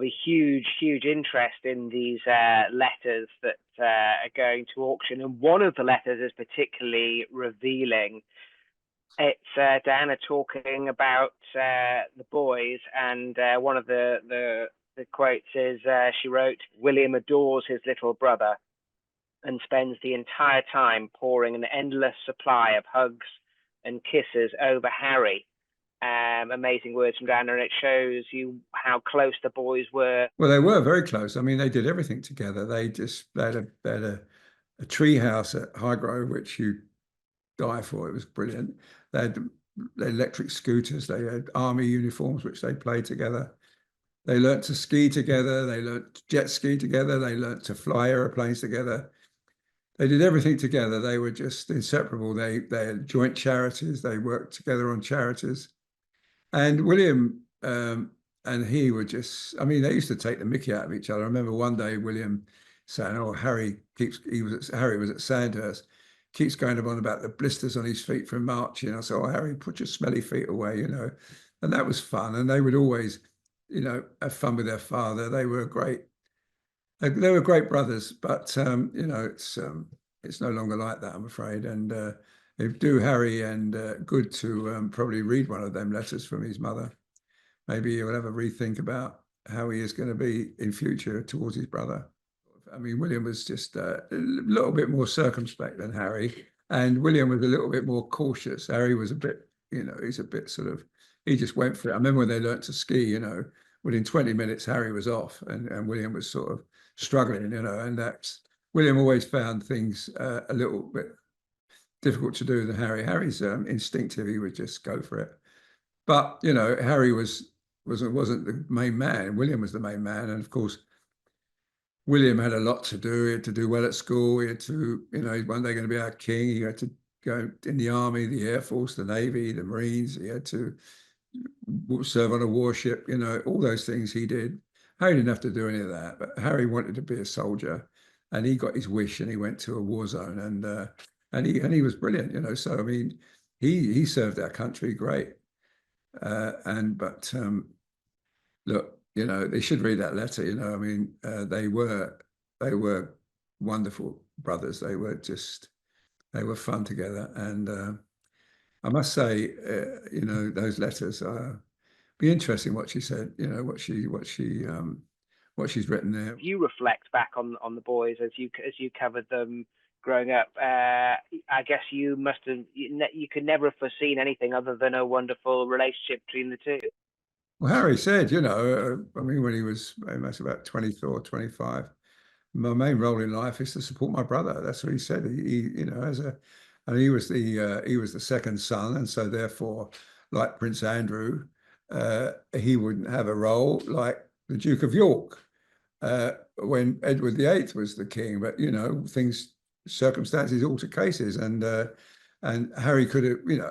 be huge interest in these letters that are going to auction. And one of the letters is particularly revealing. It's Diana talking about the boys, and one of the quotes is she wrote, "William adores his little brother and spends the entire time pouring an endless supply of hugs and kisses over Harry." Amazing words from Diana, and it shows you how close the boys were. Well, they were very close. I mean, they did everything together. They had a tree house at Highgrove, which you die for. It was brilliant. They had electric scooters. They had army uniforms, which they played together. They learnt to ski together. They learnt to jet ski together. They learnt to fly airplanes together. They did everything together. They were just inseparable. They had joint charities. They worked together on charities. And William and he were just, I mean, they used to take the mickey out of each other. I remember one day William saying, "Oh, Harry was at Sandhurst, keeps going on about the blisters on his feet from marching." I said, "Oh, Harry, put your smelly feet away," you know. And that was fun. And they would always, you know, have fun with their father. They were great brothers, but you know, it's no longer like that, I'm afraid. And it do Harry and good to probably read one of them letters from his mother. Maybe he'll have a rethink about how he is going to be in future towards his brother. I mean, William was just a little bit more circumspect than Harry, and William was a little bit more cautious. Harry was a bit, you know, he's a bit sort of, he just went for it. I remember when they learnt to ski, you know, within 20 minutes, Harry was off, and William was sort of struggling, you know, and that's, William always found things a little bit difficult to do than Harry. Harry's instinctive; he would just go for it. But you know, Harry wasn't the main man. William was the main man, and of course, William had a lot to do. He had to do well at school. He had to, you know, one day going to be our king. He had to go in the army, the air force, the navy, the marines. He had to serve on a warship. You know, all those things he did. Harry didn't have to do any of that, but Harry wanted to be a soldier, and he got his wish, and he went to a war zone, and he was brilliant. You know, so I mean, he served our country great. But look, you know, they should read that letter. You know, I mean, they were wonderful brothers. They were fun together, and I must say, you know, those letters be interesting what she said. You know, what she's written there. You reflect back on the boys as you covered them growing up. I guess you must have, you could never have foreseen anything other than a wonderful relationship between the two. Well, Harry said, you know, I mean, when he was almost about 24, 25, my main role in life is to support my brother. That's what he said. You know, and he was the second son, and so therefore, like Prince Andrew, he wouldn't have a role like the Duke of York when Edward VIII was the king. But you know, circumstances alter cases, and Harry could have, you know,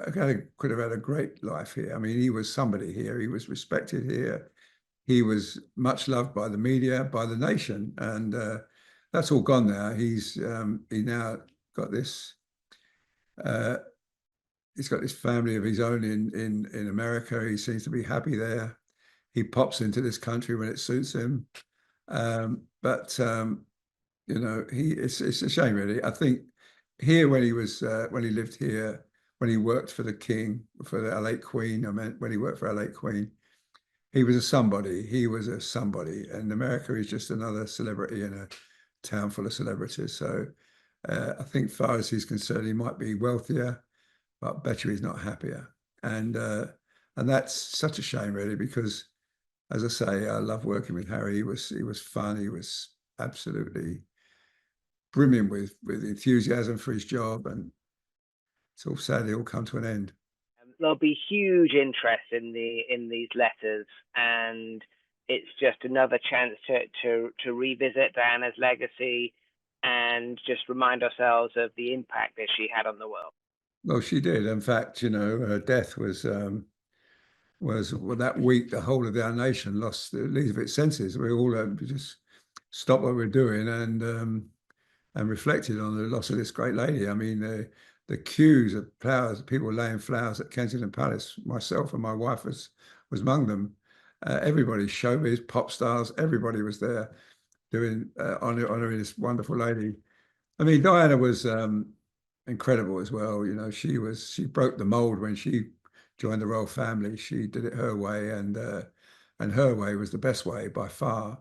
could have had a great life here. I mean, he was somebody here. He was respected here. He was much loved by the media, by the nation, and that's all gone now. He now got this. He's got this family of his own in America. He seems to be happy there. He pops into this country when it suits him, but you know, it's a shame, really. I think here when he lived here, when he worked for the king, for the late Queen, I meant when he worked for our late Queen, he was a somebody. He was a somebody, and America is just another celebrity in a town full of celebrities. So I think, far as he's concerned, he might be wealthier, but better he's not happier. And that's such a shame, really, because, as I say, I love working with Harry. He was fun. He was absolutely brimming with enthusiasm for his job, and it's all sadly all come to an end. There'll be huge interest in these letters, and it's just another chance to revisit Diana's legacy and just remind ourselves of the impact that she had on the world. Well, she did. In fact, you know, her death was well, that week the whole of our nation lost the least of its senses. We all just stopped what we were doing and reflected on the loss of this great lady. I mean, the queues of flowers, people laying flowers at Kensington Palace. Myself and my wife was among them, everybody, showbiz, pop stars, everybody was there doing honoring this wonderful lady. I mean, Diana was incredible as well. She broke the mold when she joined the royal family. She did it her way, and her way was the best way by far.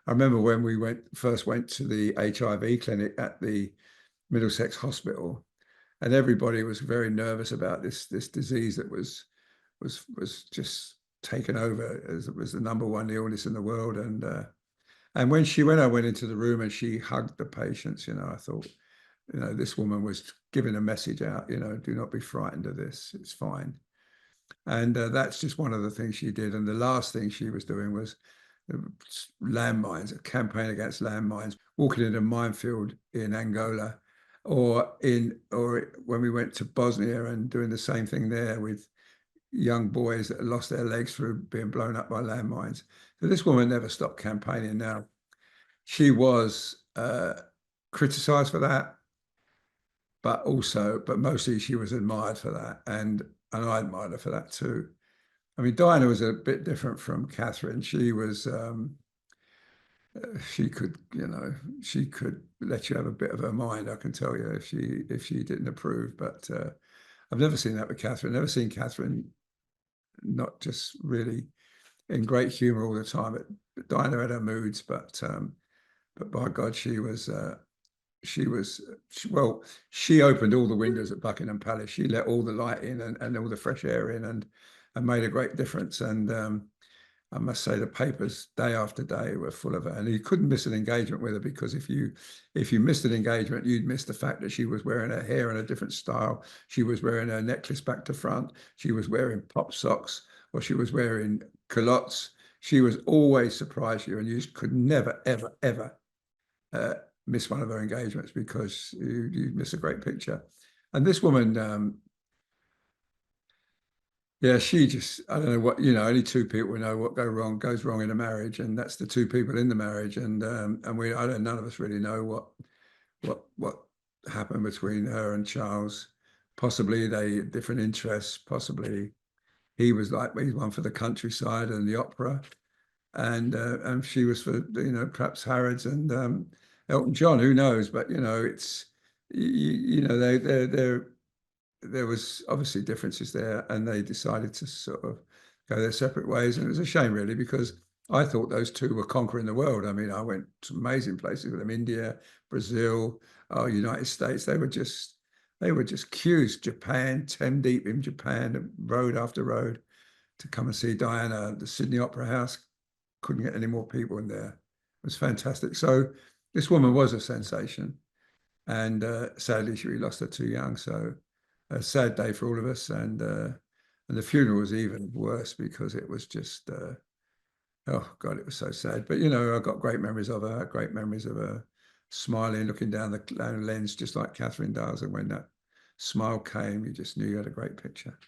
I remember when we first went to the HIV clinic at the Middlesex Hospital, and everybody was very nervous about this disease that was just taken over as it was the number one illness in the world. And when I went into the room and she hugged the patients, I thought, this woman was giving a message out, do not be frightened of this. It's fine. And that's just one of the things she did. And the last thing she was doing was landmines, a campaign against landmines, walking in a minefield in Angola, or when we went to Bosnia and doing the same thing there with young boys that lost their legs through being blown up by landmines. So this woman never stopped campaigning. Now, she was criticized for that, but mostly she was admired for that, and I admired her for that too. I mean, Diana was a bit different from Catherine. She could, she could let you have a bit of her mind, I can tell you, if she didn't approve. But I've never seen that with Catherine. Never seen Catherine not just really in great humor all the time. But Diana had her moods, but by God, she opened all the windows at Buckingham Palace. She let all the light in and all the fresh air in, and made a great difference. And I must say the papers day after day were full of her, and you couldn't miss an engagement with her, because if you missed an engagement, you'd miss the fact that she was wearing her hair in a different style. She was wearing her necklace back to front. She was wearing pop socks, or she was wearing culottes. She was always surprise you, and you could never, ever, ever miss one of her engagements, because you'd miss a great picture. And this woman, yeah, she just, I don't know what, only two people know what goes wrong in a marriage, and that's the two people in the marriage. And none of us really know what happened between her and Charles. Possibly they had different interests. Possibly he's one for the countryside and the opera, and she was for perhaps Harrods and Elton John. Who knows? But it's there was obviously differences there, and they decided to sort of go their separate ways. And it was a shame, really, because I thought those two were conquering the world. I mean, I went to amazing places with them: India, Brazil, United States. They were just queues. Japan, 10 deep in Japan, road after road, to come and see Diana. The Sydney Opera House couldn't get any more people in there. It was fantastic. So this woman was a sensation, and sadly, she lost her too young. So a sad day for all of us, and the funeral was even worse, because it was just oh God, it was so sad. But I got great memories of her, great memories of her smiling, looking down the lens, just like Catherine does. And when that smile came, you just knew you had a great picture.